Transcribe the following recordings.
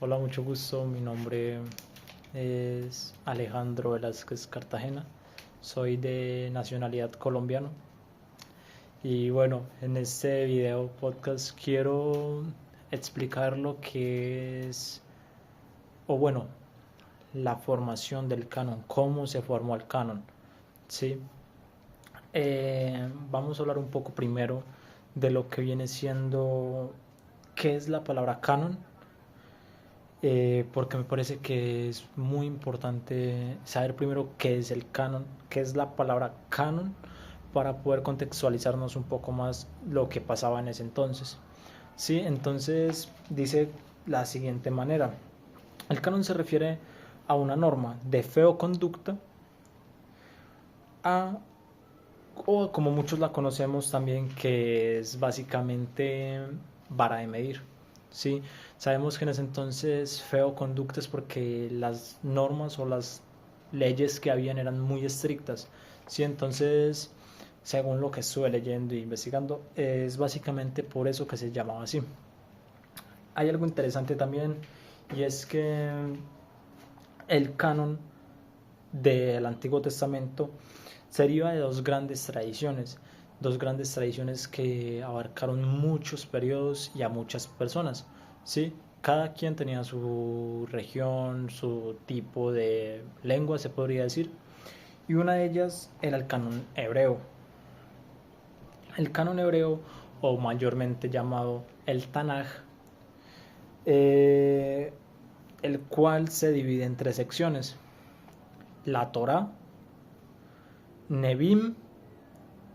Hola, mucho gusto. Mi nombre es Alejandro Velázquez Cartagena. Soy de nacionalidad colombiano. Y bueno, en este video podcast quiero explicar lo que es, o bueno, la formación del canon, cómo se formó el canon. ¿Sí? Vamos a hablar un poco primero de lo que viene siendo, qué es la palabra canon, porque me parece que es muy importante saber primero qué es el canon, qué es la palabra canon, para poder contextualizarnos un poco más lo que pasaba en ese entonces. Sí, entonces dice la siguiente manera: el canon se refiere a una norma de fe o conducta, a, o como muchos la conocemos también, que es básicamente vara de medir. ¿Sí? Sabemos que en ese entonces feo conductas porque las normas o las leyes que habían eran muy estrictas. ¿Sí? Entonces, según lo que estuve leyendo e investigando, es básicamente por eso que se llamaba así. Hay algo interesante también, y es que el canon del Antiguo Testamento se deriva de dos grandes tradiciones que abarcaron muchos periodos y a muchas personas. ¿Sí? Cada quien tenía su región, su tipo de lengua, se podría decir, y una de ellas era el canon hebreo. El canon hebreo, o mayormente llamado el Tanaj, eh, el cual se divide en tres secciones: la Torá, Nebim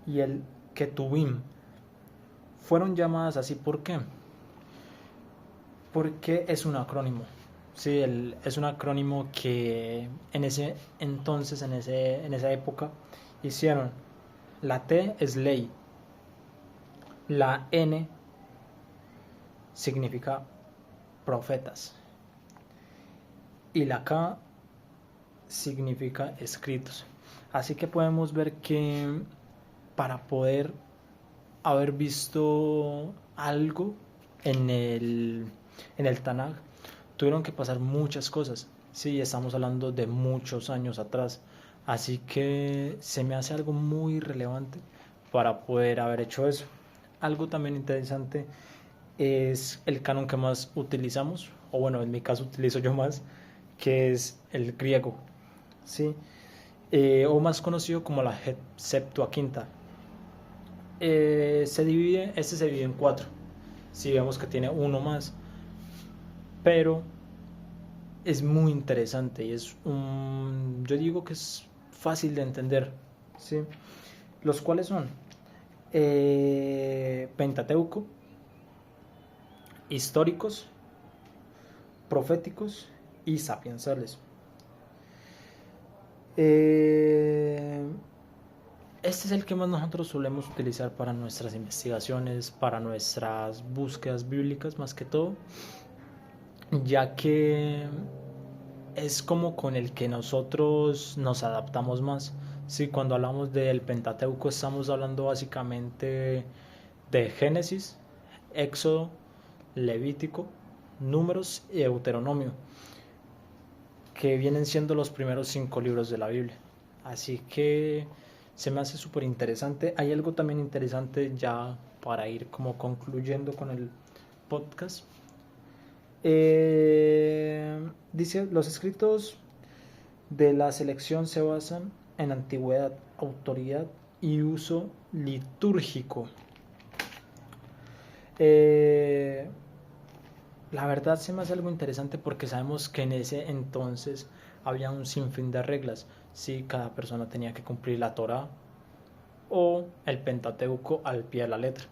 y el Ketubim. Fueron llamadas así, ¿por qué? Porque es un acrónimo. Sí, es un acrónimo que en ese entonces, en esa época, hicieron. La T es ley, la N significa profetas y la K significa escritos. Así que podemos ver que para poder haber visto algo en el Tanaj, tuvieron que pasar muchas cosas. Sí, estamos hablando de muchos años atrás. Así que se me hace algo muy relevante para poder haber hecho eso. Algo también interesante es el canon que más utilizamos, o bueno, en mi caso utilizo yo más, que es el griego. ¿Sí? O más conocido como la Septuaginta. Este se divide en cuatro. Si vemos que tiene uno más, pero es muy interesante y yo digo que es fácil de entender. ¿Sí? Los cuales son Pentateuco, históricos, proféticos y sapiensales. Este es el que más nosotros solemos utilizar para nuestras investigaciones, para nuestras búsquedas bíblicas más que todo, ya que es como con el que nosotros nos adaptamos más. Sí, cuando hablamos del Pentateuco estamos hablando básicamente de Génesis, Éxodo, Levítico, Números y Deuteronomio, que vienen siendo los primeros 5 libros de la Biblia. Así que se me hace súper interesante. Hay algo también interesante ya para ir como concluyendo con el podcast. Dice, los escritos de la selección se basan en antigüedad, autoridad y uso litúrgico. La verdad se me hace algo interesante porque sabemos que en ese entonces había un sinfín de reglas. Sí, cada persona tenía que cumplir la Torá o el Pentateuco al pie de la letra.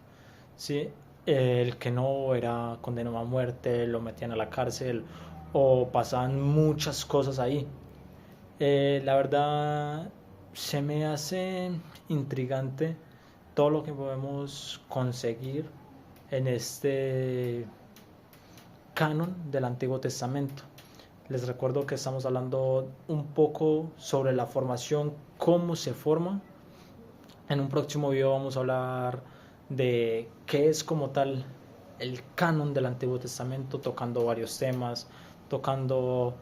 Sí, el que no era condenado a muerte, lo metían a la cárcel o pasaban muchas cosas ahí. La verdad se me hace intrigante todo lo que podemos conseguir en este canon del Antiguo Testamento. Les recuerdo que estamos hablando un poco sobre la formación, cómo se forma. En un próximo video vamos a hablar de qué es como tal el canon del Antiguo Testamento, tocando varios temas, tocando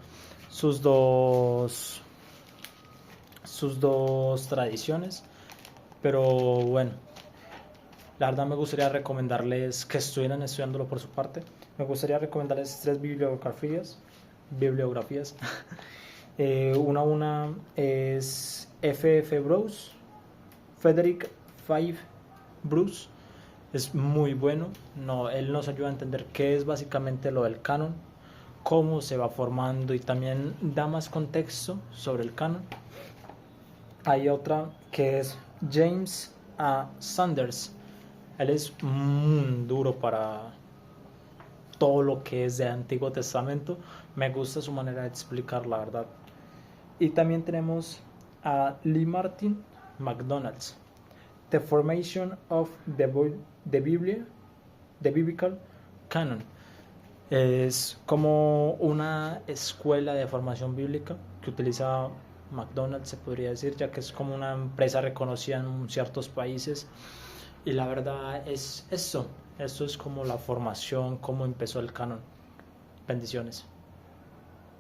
sus dos, sus dos tradiciones. Pero bueno, la verdad me gustaría recomendarles que estuvieran estudiándolo por su parte. Me gustaría recomendarles tres bibliografías. Una es F.F. Bruce, Frederick Five Bruce. Es muy bueno. No, él nos ayuda a entender qué es básicamente lo del canon, cómo se va formando y también da más contexto sobre el canon. Hay otra que es James A. Sanders. Él es muy duro para todo lo que es de Antiguo Testamento. Me gusta su manera de explicar, la verdad. Y también tenemos a Lee Martin McDonald's, The Formation of the Biblia, the Biblical Canon. Es como una escuela de formación bíblica que utiliza McDonald's, se podría decir, ya que es como una empresa reconocida en ciertos países. Y la verdad es eso. Esto es como la formación, cómo empezó el canon. Bendiciones.